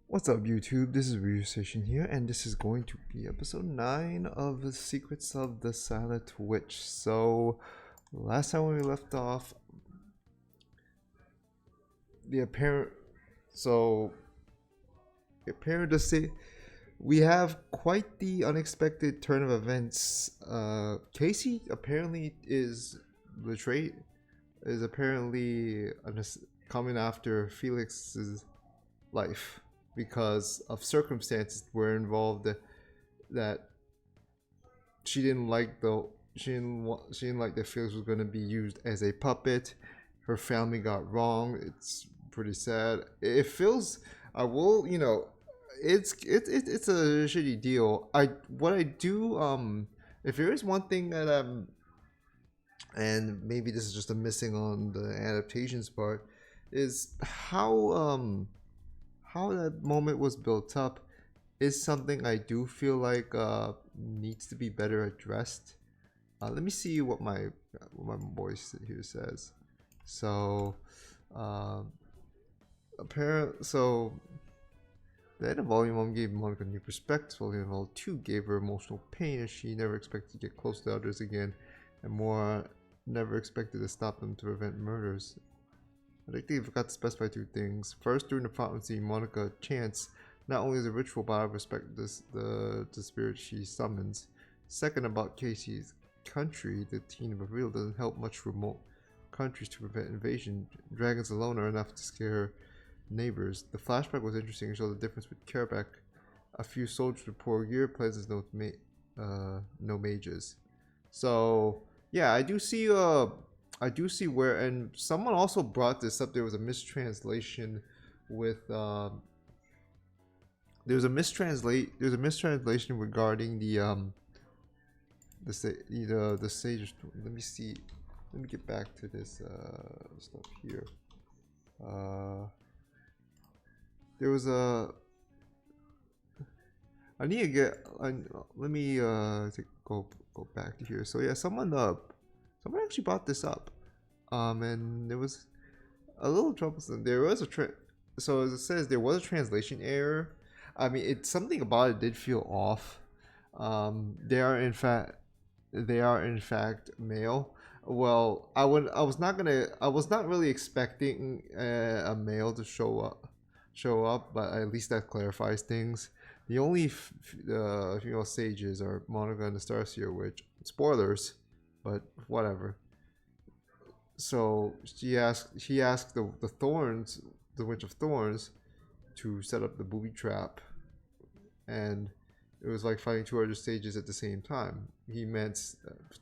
What's up, YouTube? This is Review Station here, and this is going to be episode 9 of The Secrets of the Silent Witch. So, last time when we left off, the apparent. So, the apparent to say we have quite the unexpected turn of events. Casey apparently is betrayed, is apparently coming after Felix's life because of circumstances were involved that she didn't like she didn't like that Felix was going to be used as a puppet. Her family got wrong. It's pretty sad. It feels I will it's a shitty deal. I do if there is one thing that and maybe this is just a missing on the adaptations part is how that moment was built up is something I do feel like needs to be better addressed. Let me see what my voice here says. So, so the end of Volume 1 gave Monica new perspectives. Volume 2 gave her emotional pain as she never expected to get close to others again, and more never expected to stop them to prevent murders. I think they forgot to specify two things. First, during the fountain scene, Monica chants not only as a ritual, but out of respect the spirit she summons. Second, about Casey's country, the teen revealed doesn't help much remote countries to prevent invasion. Dragons alone are enough to scare neighbors. The flashback was interesting and showed the difference with Kerbak. A few soldiers with poor gear, pleasant no mages. So yeah, I do see where, and someone also brought this up. There was a mistranslation with there's a mistranslation regarding the sage. Let me see. Let me get back to this stuff here. There was a. I need to get. Let me go back to here. So yeah, someone actually brought this up, and there was a little troublesome. There was so as it says, there was a translation error. I mean, it's something about it did feel off. They are in fact male. Well, I was not really expecting a male to show up, but at least that clarifies things. The only female sages are Monica and the Starseer, which spoilers, but whatever. So he asked the Thorns, the Witch of Thorns, to set up the booby trap, and it was like fighting two other stages at the same time. He meant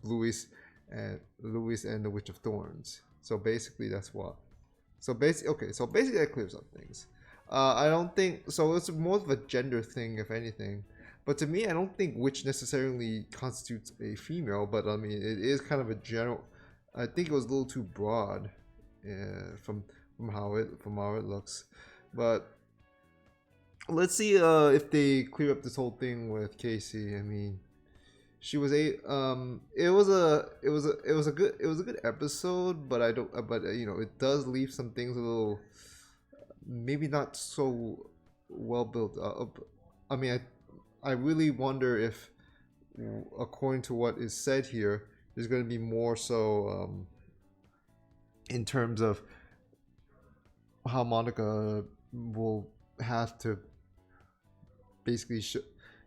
Louis and the Witch of Thorns. So basically, that's what. So basically that clears up things. I don't think so. It's more of a gender thing, if anything. But to me, I don't think witch necessarily constitutes a female. But I mean, it is kind of a general. I think it was a little too broad, from how it looks. But let's see if they clear up this whole thing with Casey. I mean, she was it was a good episode, but it does leave some things a little maybe not so well built up. I mean, I really wonder if, according to what is said here, there's going to be more so in terms of how Monica will have to basically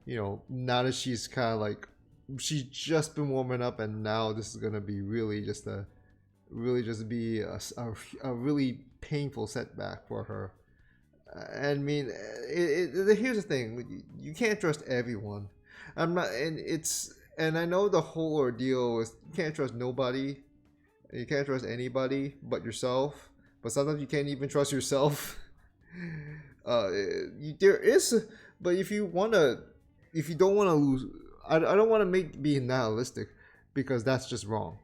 now that she's kind of like she's just been warming up, and now this is going to be really just a really painful setback for her. I mean, here's the thing: you can't trust everyone. I'm not, and I know the whole ordeal is you can't trust nobody, you can't trust anybody but yourself. But sometimes you can't even trust yourself. There is, but if you don't want to lose, I don't want to be nihilistic, because that's just wrong.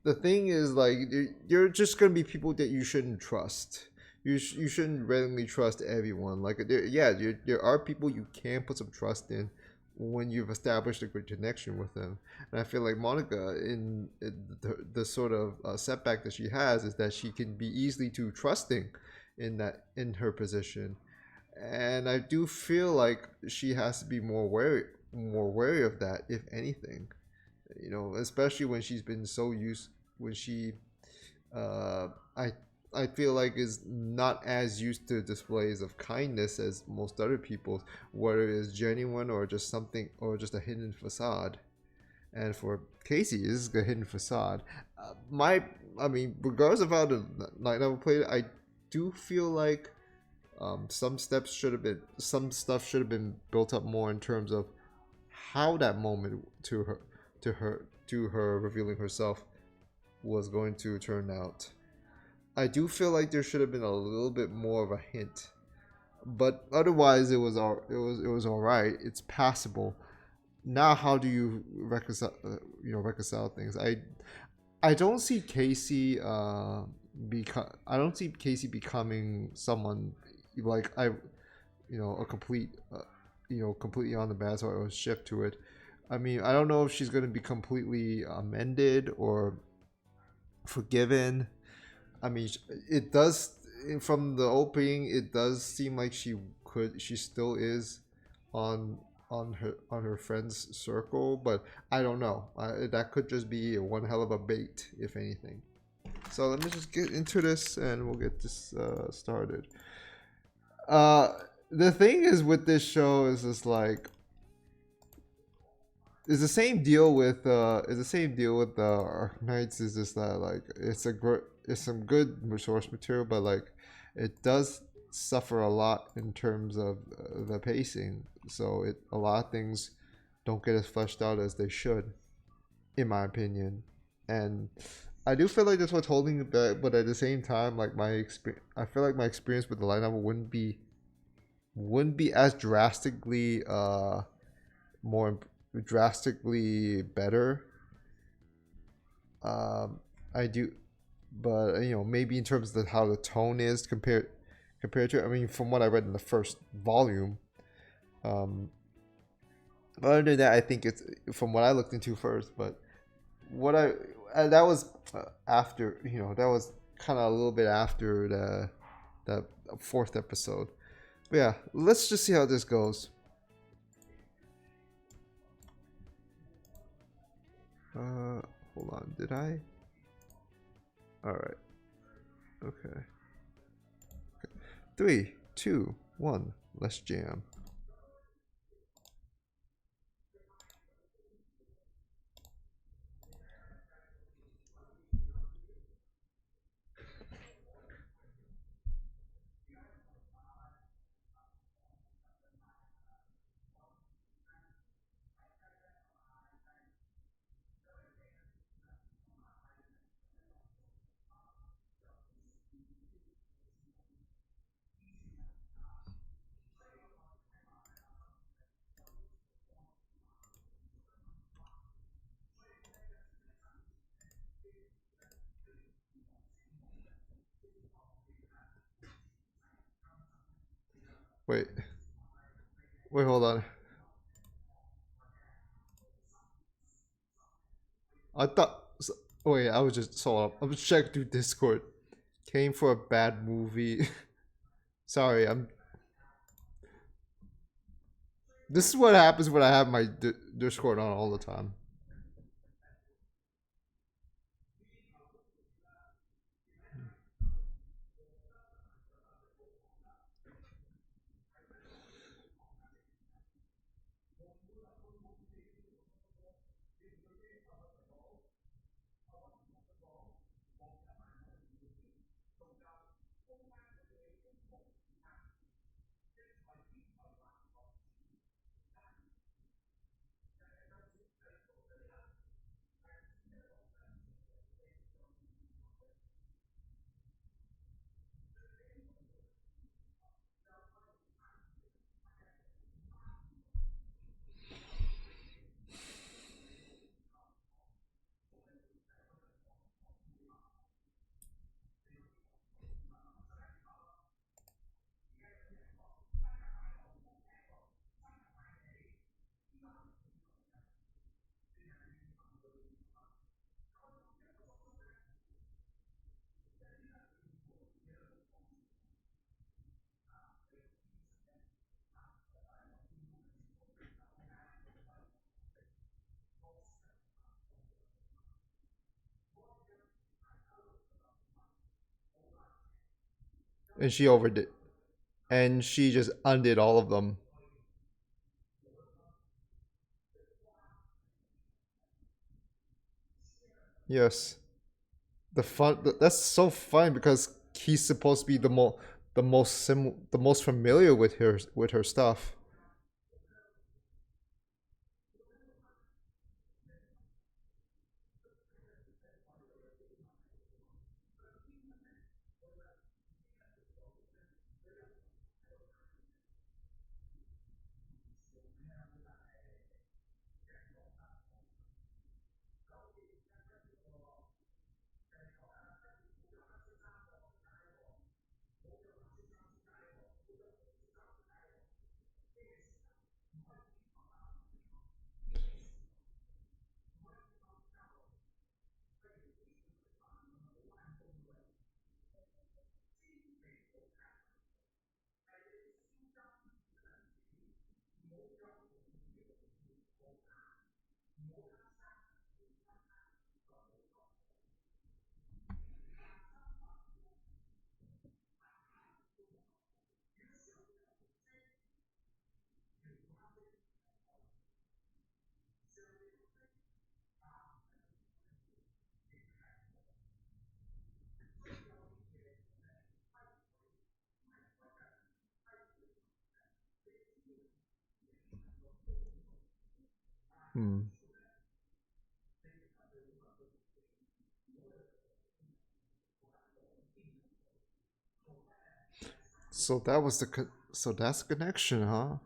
The thing is, like, you're just gonna be people that you shouldn't trust. You shouldn't randomly trust everyone. Like, there are people you can put some trust in when you've established a good connection with them. And I feel like Monica, in the sort of setback that she has, is that she can be easily too trusting in her position. and I do feel like she has to be more wary of that, if anything. You know, especially when she's been so used when she, uh, I I feel like is not as used to displays of kindness as most other people, whether it is genuine or just something or just a hidden facade. And for Casey, this is a hidden facade. I mean, regardless of how the night level played, I do feel like some stuff should have been built up more in terms of how that moment to her revealing herself was going to turn out. I do feel like there should have been a little bit more of a hint, but otherwise it was all right. It's passable. Now, how do you reconcile things? I don't see Casey I don't see Casey becoming someone like a complete completely on the bad side or shift to it. I mean, I don't know if she's going to be completely amended or forgiven. I mean, it does from the opening. It does seem like she still is on on her friend's circle, but I don't know. That could just be one hell of a bait, if anything. So let me just get into this, and we'll get this started. Uh, the thing is with this show is just like it's the same deal with Arknights. Is just that like it's some good source material, but like it does suffer a lot in terms of the pacing. So a lot of things don't get as fleshed out as they should, in my opinion. And I do feel like that's what's holding it back. But at the same time, like I feel like my experience with the light novel wouldn't be as drastically more drastically better. I do, but maybe in terms of how the tone is compared to, I mean, from what I read in the first volume. But other than that, I think it's from what I looked into first. But what that was after, that was kind of a little bit after the fourth episode. But yeah, let's just see how this goes. Hold on, did I? All right. Okay. 3, 2, 1. Let's jam. Wait. Wait, hold on. I thought. Wait, I was just so I was checking through Discord. Came for a bad movie. Sorry, I'm. This is what happens when I have my Discord on all the time. and she overdid, and she just undid all of them. Yes, that's so fun because he's supposed to be the most familiar with her stuff. Hmm. So so that's the connection, huh?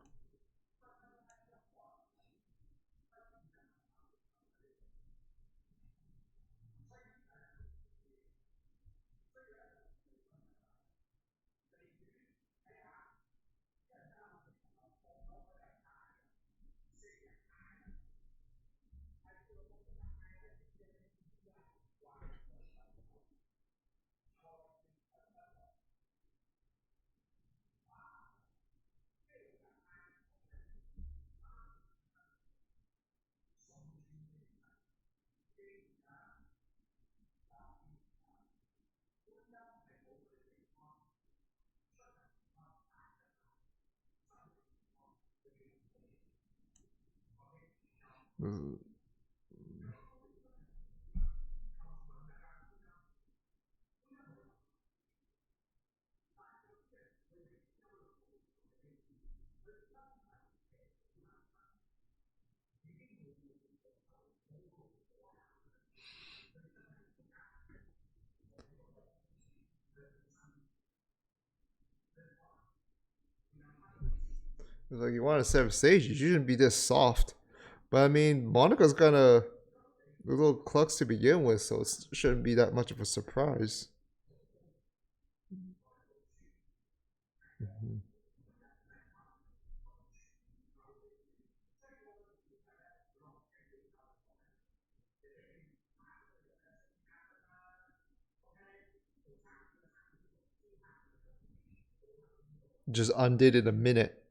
Like you want to set stage, you shouldn't be this soft. But I mean, Monica's gonna a little clucks to begin with, so it shouldn't be that much of a surprise. Mhm. Just undid in a minute.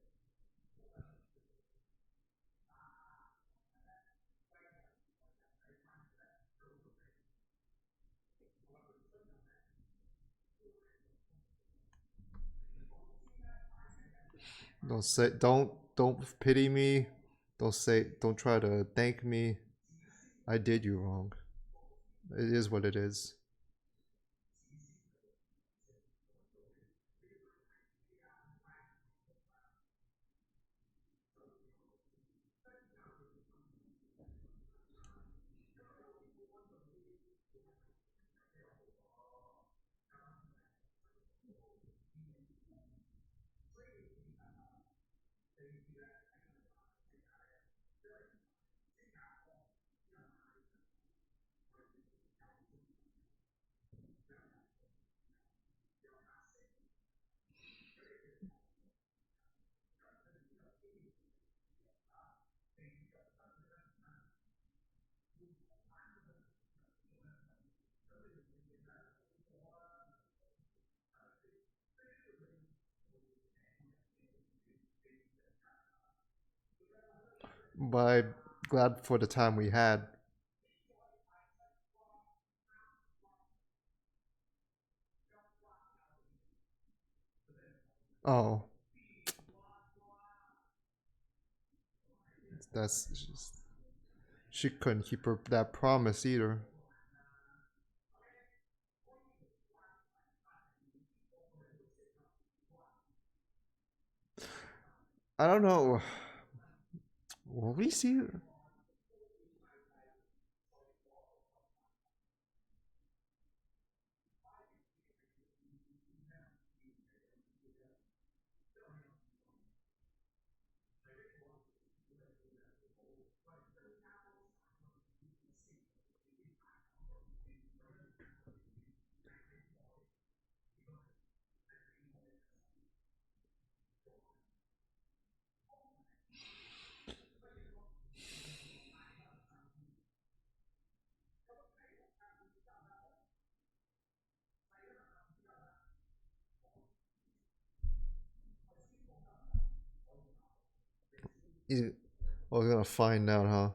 Don't pity me. Don't try to thank me. I did you wrong. It is what it is. But I'm glad for the time we had. Oh, that's just, she couldn't keep that promise either. I don't know. Will we see? Oh, we're gonna find out, huh?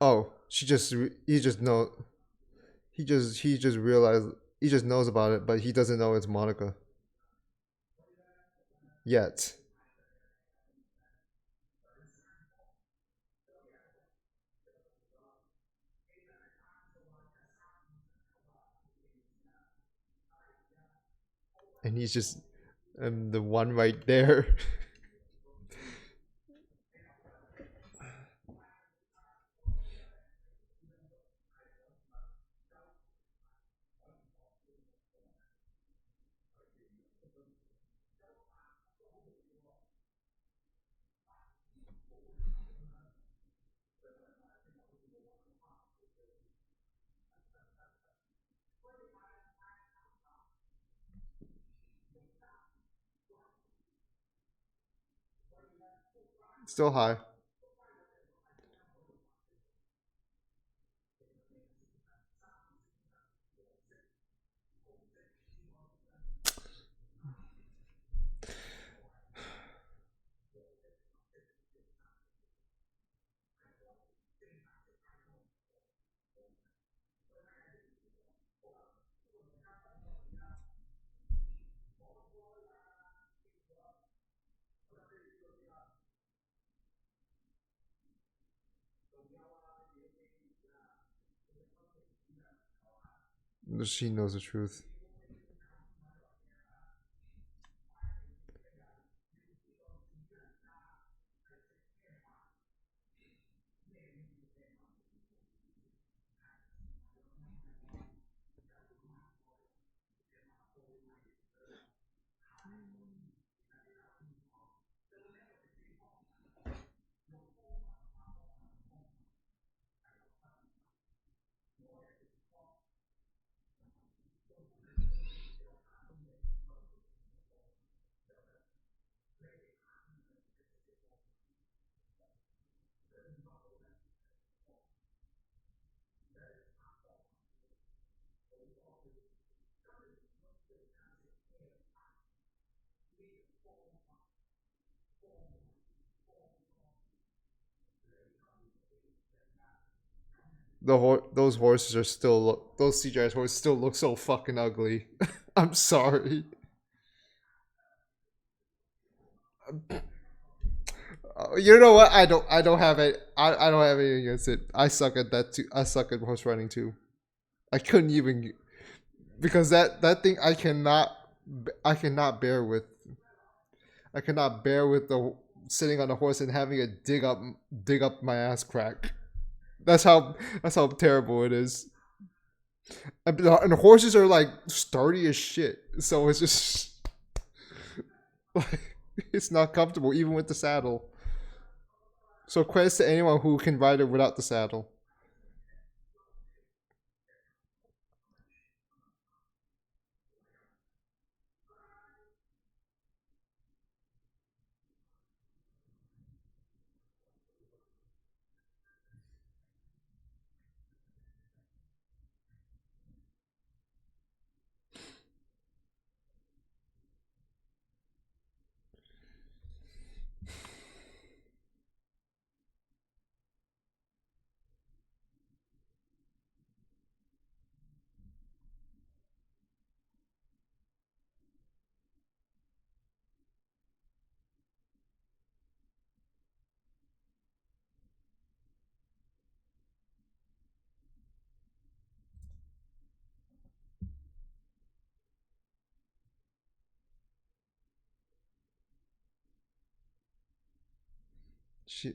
Oh, he just know he just realized he just knows about it, but he doesn't know it's Monica yet. And he's just the one right there. Still high. She knows the truth. Those horses are still those CGI horses still look so fucking ugly. I'm sorry. You know what? I don't have it. I don't have anything against it. I suck at that too. I suck at horse riding too. I couldn't even because that thing I cannot bear with. I cannot bear with the sitting on a horse and having it dig up my ass crack. That's how terrible it is. And horses are like sturdy as shit, so it's just like it's not comfortable even with the saddle. So credits to anyone who can ride it without the saddle. She.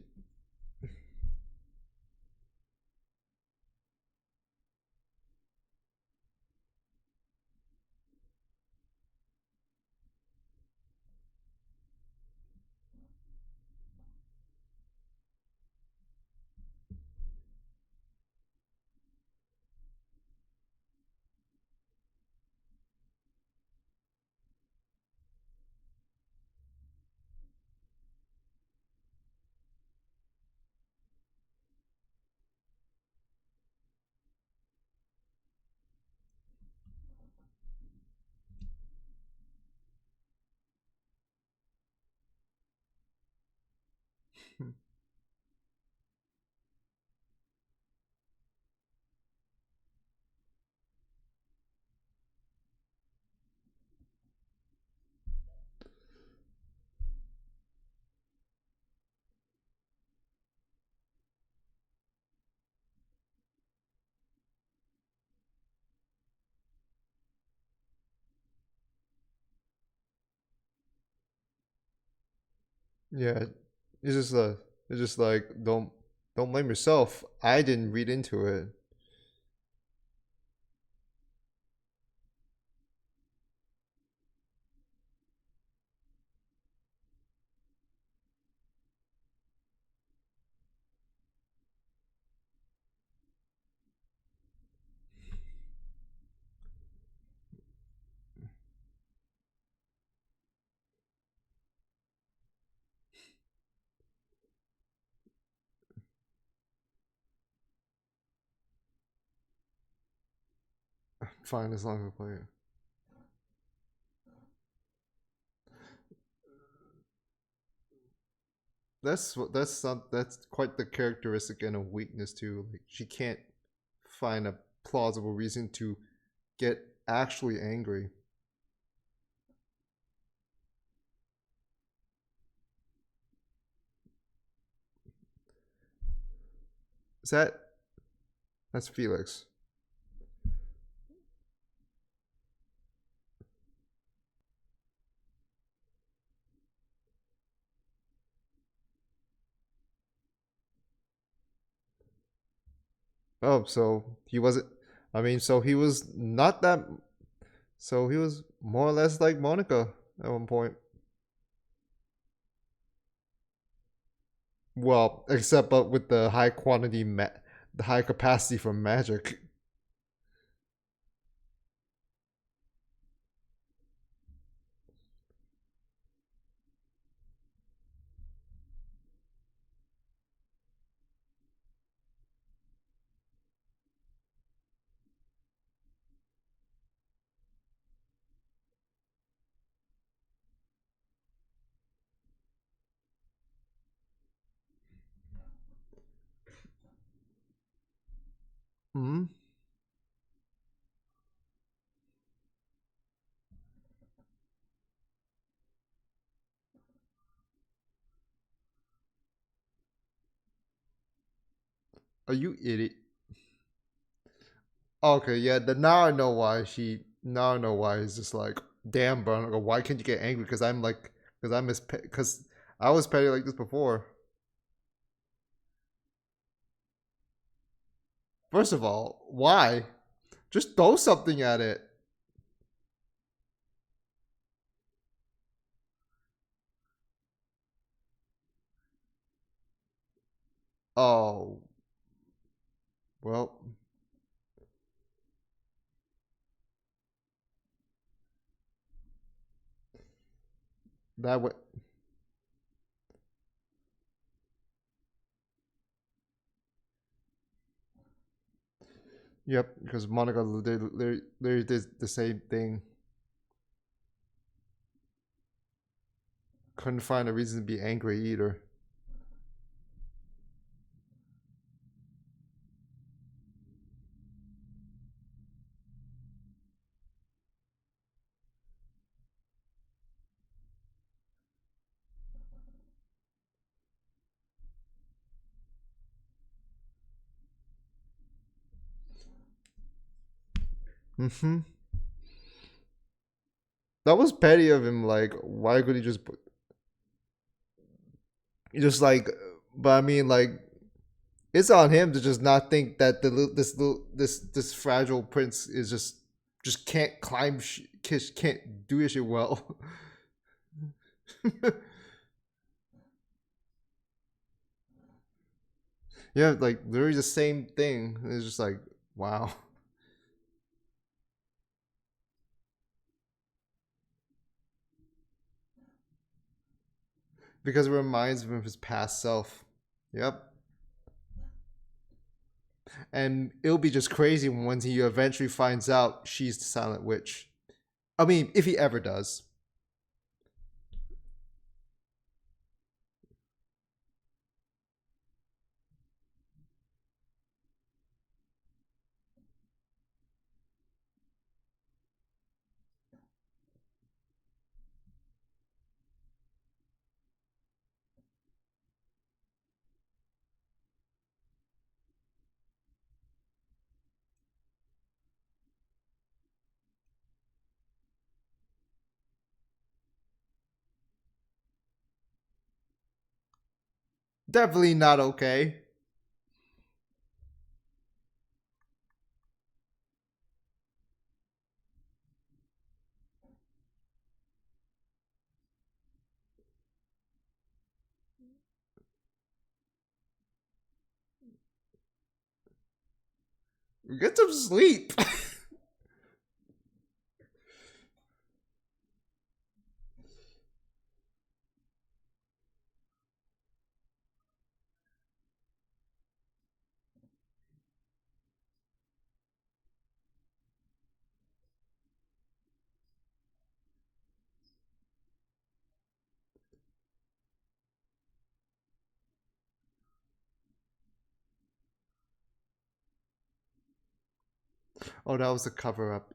Yeah, it's just it's just like don't blame yourself. I didn't read into it. Fine, as long as I play it. That's quite the characteristic and a weakness too. Like she can't find a plausible reason to get actually angry. Is that's Felix? Oh, so he wasn't. I mean, so he was not that. So he was more or less like Monica at one point. Well, except but with the high quantity, the high capacity for magic. Hmm. Are you idiot? Okay, yeah. Now I know why she. Now I know why he's just like, damn, bro. Why can't you get angry? Because I'm like, because I was petty like this before. First of all, why? Just throw something at it. Oh, well, that would. Yep, because Monica literally did the same thing. Couldn't find a reason to be angry either. Mm-hmm. That was petty of him. Like, why could he just like But I mean, like, it's on him to just not think that this fragile prince is just can't climb, can't do this shit well. Yeah, like literally the same thing. It's just like, wow. Because it reminds him of his past self. Yep. And it'll be just crazy when he eventually finds out she's the Silent Witch. I mean, if he ever does. Definitely not okay. Get some sleep. Oh, that was a cover up.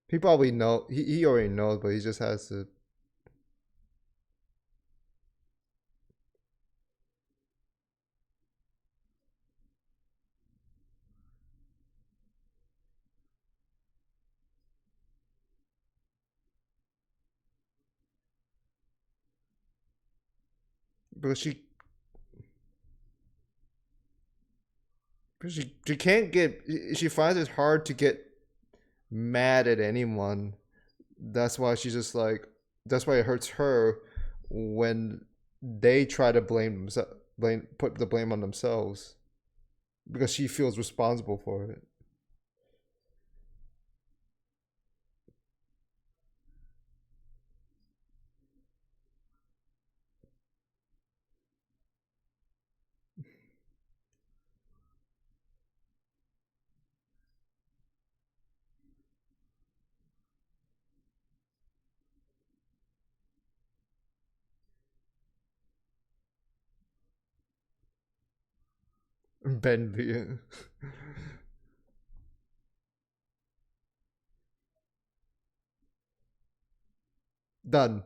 He probably know. He already knows, but he just has to. Because she can't get. She finds it hard to get mad at anyone. That's why she's just like. That's why it hurts her when they try to put the blame on themselves because she feels responsible for it. Bentley. Done.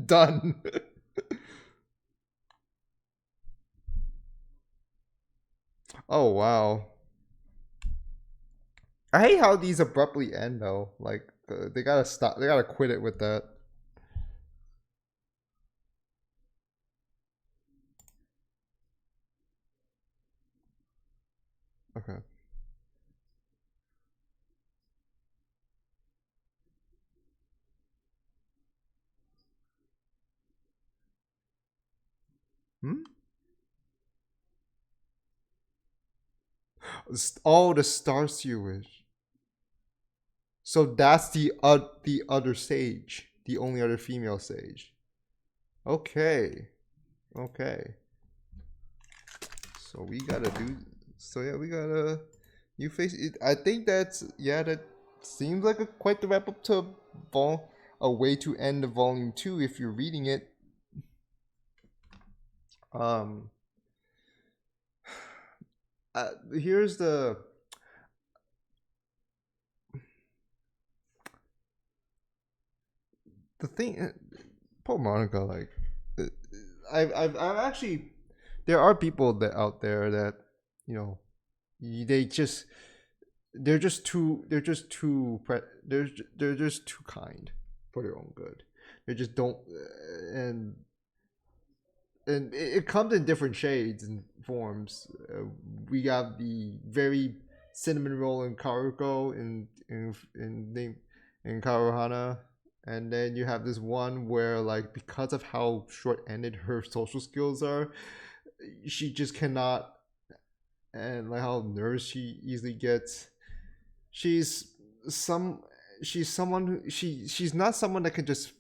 Done. Oh wow. I hate how these abruptly end though. Like they gotta stop. They gotta quit it with that. Okay. Hmm? Oh, the star sewage. So that's the other sage, the only other female sage. Okay. Okay. So we gotta do. So yeah, we gotta. You face it. I think that's yeah. That seems like a quite the wrap up to a way to end the volume two if you're reading it. Um. Here's the thing. Poor Monica. Like I've actually, there are people that out there that, you know, they just, they're just too kind for their own good. They just don't, and it comes in different shades and forms. We got the very cinnamon roll in Karuko in Karuhana, and then you have this one where, like, because of how short-ended her social skills are, she just cannot, and like how nervous she easily gets. She's someone who she's not someone that can just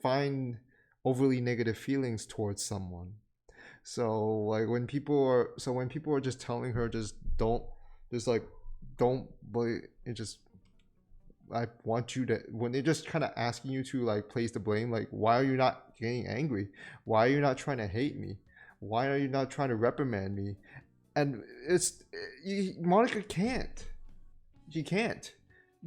find overly negative feelings towards someone. So like when people are just telling her don't believe it, just I want you to, when they're just kind of asking you to like place the blame, like, why are you not getting angry? Why are you not trying to hate me? Why are you not trying to reprimand me? And Monica can't. She can't,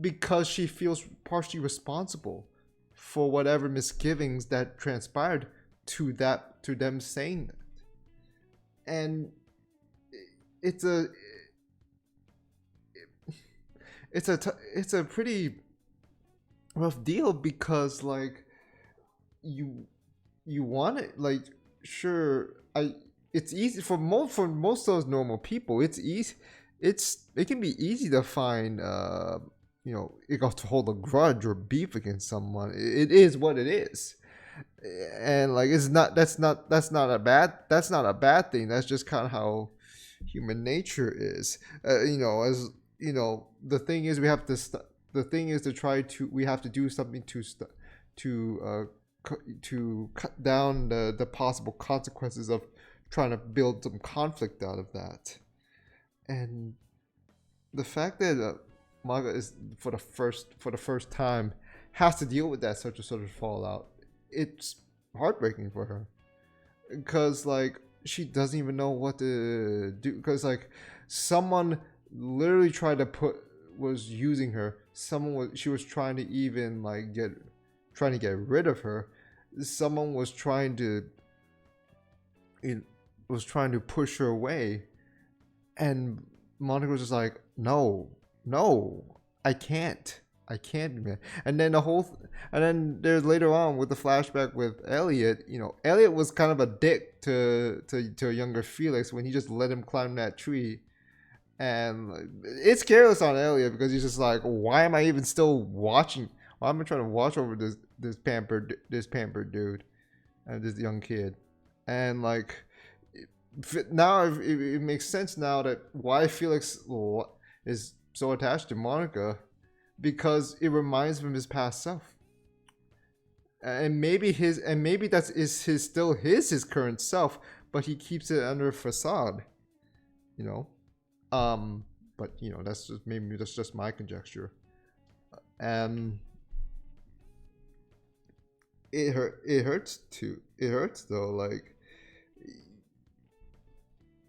because she feels partially responsible for whatever misgivings that transpired to them saying that. And it's a pretty rough deal, because like you want it, like, sure, it's easy for most of those normal people. It can be easy to find it got to hold a grudge or beef against someone. It is what it is, and like that's not a bad thing. That's just kind of how human nature is. As you know, the thing is we have to we have to do something to cut down the possible consequences of trying to build some conflict out of that. And the fact that manga is for the first time has to deal with that such a sort of fallout, it's heartbreaking for her, because like she doesn't even know what to do, because like someone literally was using her. She was trying to even like get rid of her. Someone was trying to push her away, and Monica was just like, no, I can't be mad. And then there's later on with the flashback with Elliot. Elliot was kind of a dick to a younger Felix when he just let him climb that tree. And it's careless on Elliot, because he's just like, why am I even still watching? Why am I trying to watch over this pampered dude and this young kid? And like, now it makes sense now that why Felix is so attached to Monica, because it reminds him of his past self. And maybe that's still his current self, but he keeps it under a facade. But that's just my conjecture. It hurts too. It hurts though. Like,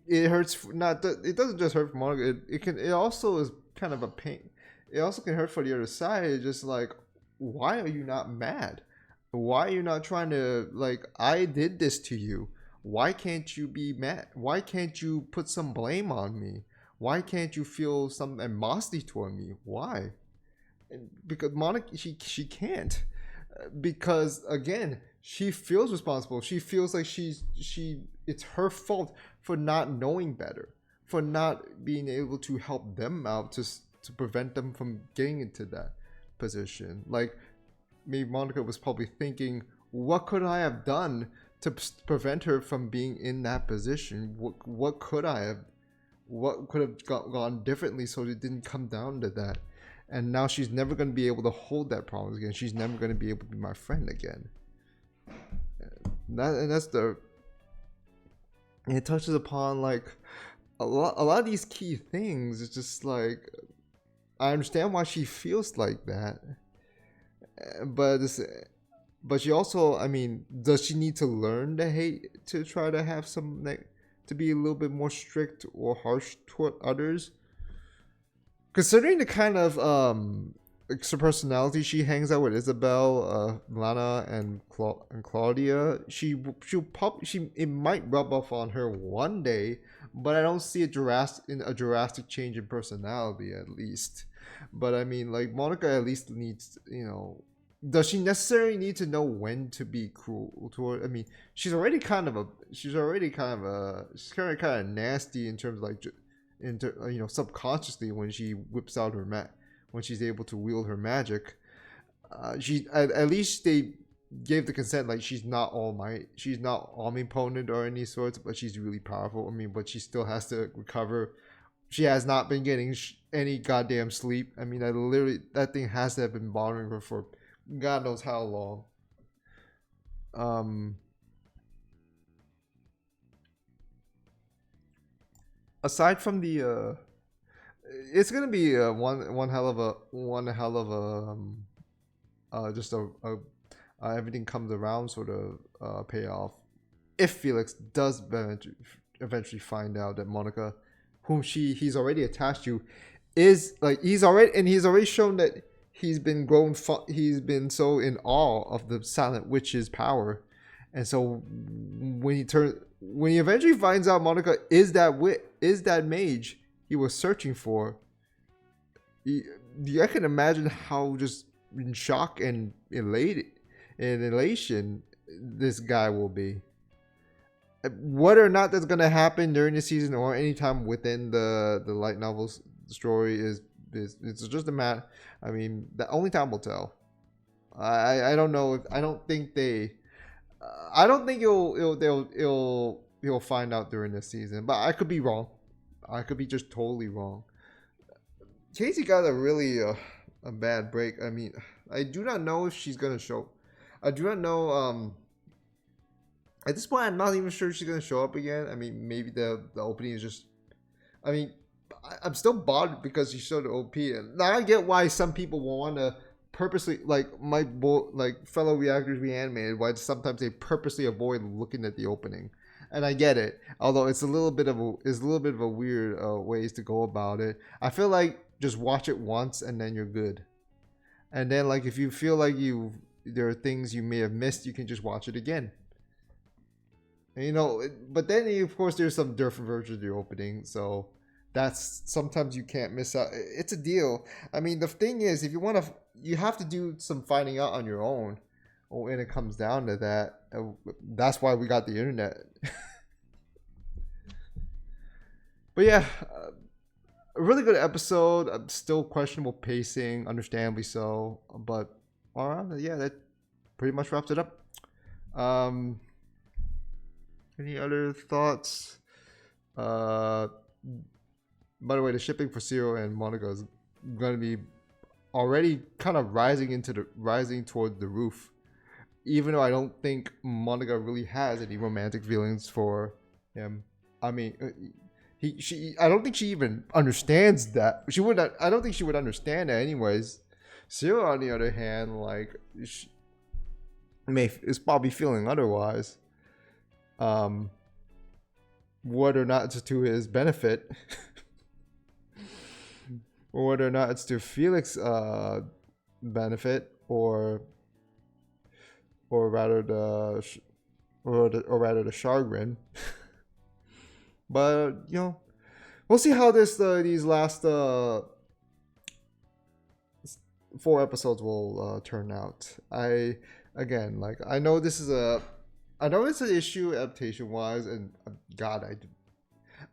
it hurts. It doesn't just hurt for Monica. It also is kind of a pain. It also can hurt for the other side. It's just like, why are you not mad? Why are you not trying to, like, I did this to you. Why can't you be mad? Why can't you put some blame on me? Why can't you feel some animosity toward me? Why? Because Monica, she can't, because again, she feels responsible. She feels like it's her fault for not knowing better, for not being able to help them out to prevent them from getting into that position. Like, maybe Monica was probably thinking, what could I have done to prevent her from being in that position? What could have gone differently so it didn't come down to that? And now she's never going to be able to hold that promise again. She's never going to be able to be my friend again. And it touches upon like a lot of these key things. It's just like, I understand why she feels like that, but she also, I mean, does she need to learn to hate to try to have some, like, to be a little bit more strict or harsh toward others? Considering the kind of her personality. She hangs out with Isabel, Lana, and Claudia. It might rub off on her one day, but I don't see a drastic change in personality at least. But I mean, like Monica at least needs, does she necessarily need to know when to be cruel to her? I mean, she's already kind of nasty in terms of like, subconsciously when she whips out her when she's able to wield her magic. She at least they gave the consent, like she's not omnipotent or any sorts, but she's really powerful. I mean, but she still has to recover. She has not been getting any goddamn sleep. I mean, that thing has to have been bothering her for God knows how long. Aside from the it's gonna be one hell of a just a everything comes around sort of payoff if Felix does eventually find out that Monica, whom he's already attached to, is like he's already shown that he's been so in awe of the Silent Witch's power, and so when he eventually finds out Monica is that mage he was searching for, I can imagine how just in shock and elation this guy will be. Whether or not that's gonna happen during the season or anytime within the light novels story is it's just a matter. I mean, the only time will tell. I don't know. I don't think he'll find out during this season, but I could be wrong. I could be just totally wrong. Casey got a really a bad break. I mean, I do not know if she's gonna show. I do not know. At this point, I'm not even sure she's gonna show up again. I mean, maybe the opening is just. I mean, I'm still bothered because she showed the OP, and now I get why some people will want to purposely, like fellow reactors reanimated, why sometimes they purposely avoid looking at the opening. And I get it, although it's a little bit of a weird ways to go about it. I feel like just watch it once and then you're good. And then like if you feel like there are things you may have missed, you can just watch it again. And, but then of course there's some different versions of the opening, so that's sometimes you can't miss out. It's a deal. I mean, the thing is, if you want to, you have to do some finding out on your own. When it comes down to that, that's why we got the internet. But yeah, a really good episode. Still questionable pacing, understandably so. But yeah, that pretty much wraps it up. Any other thoughts? By the way, the shipping for Cyril and Monica is going to be already kind of rising toward the roof. Even though I don't think Monica really has any romantic feelings for him. I mean, I don't think she even understands that. I don't think she would understand it anyways. Cyril, on the other hand, like, is probably feeling otherwise. Whether or not it's to his benefit, or whether or not it's to Felix's benefit, or rather the chagrin. But we'll see how these last 4 episodes will turn out. I know it's an issue adaptation wise, and God,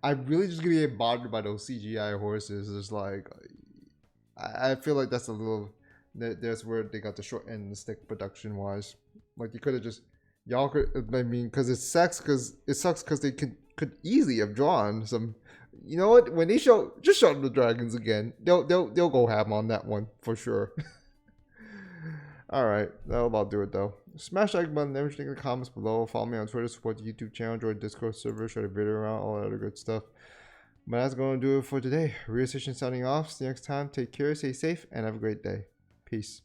I really just gonna get bothered by those CGI horses. It's like I feel like that's that's where they got the short end of the stick production wise. Like you could have just because it sucks because they could easily have drawn some. You know what? When they show them the dragons again, they'll go ham on that one for sure. All right, that'll about do it though. Smash like button, never think in the comments below. Follow me on Twitter, support the YouTube channel, join the Discord server, share the video around, all that other good stuff. But that's going to do it for today. Real Station signing off. See you next time. Take care, stay safe, and have a great day. Peace.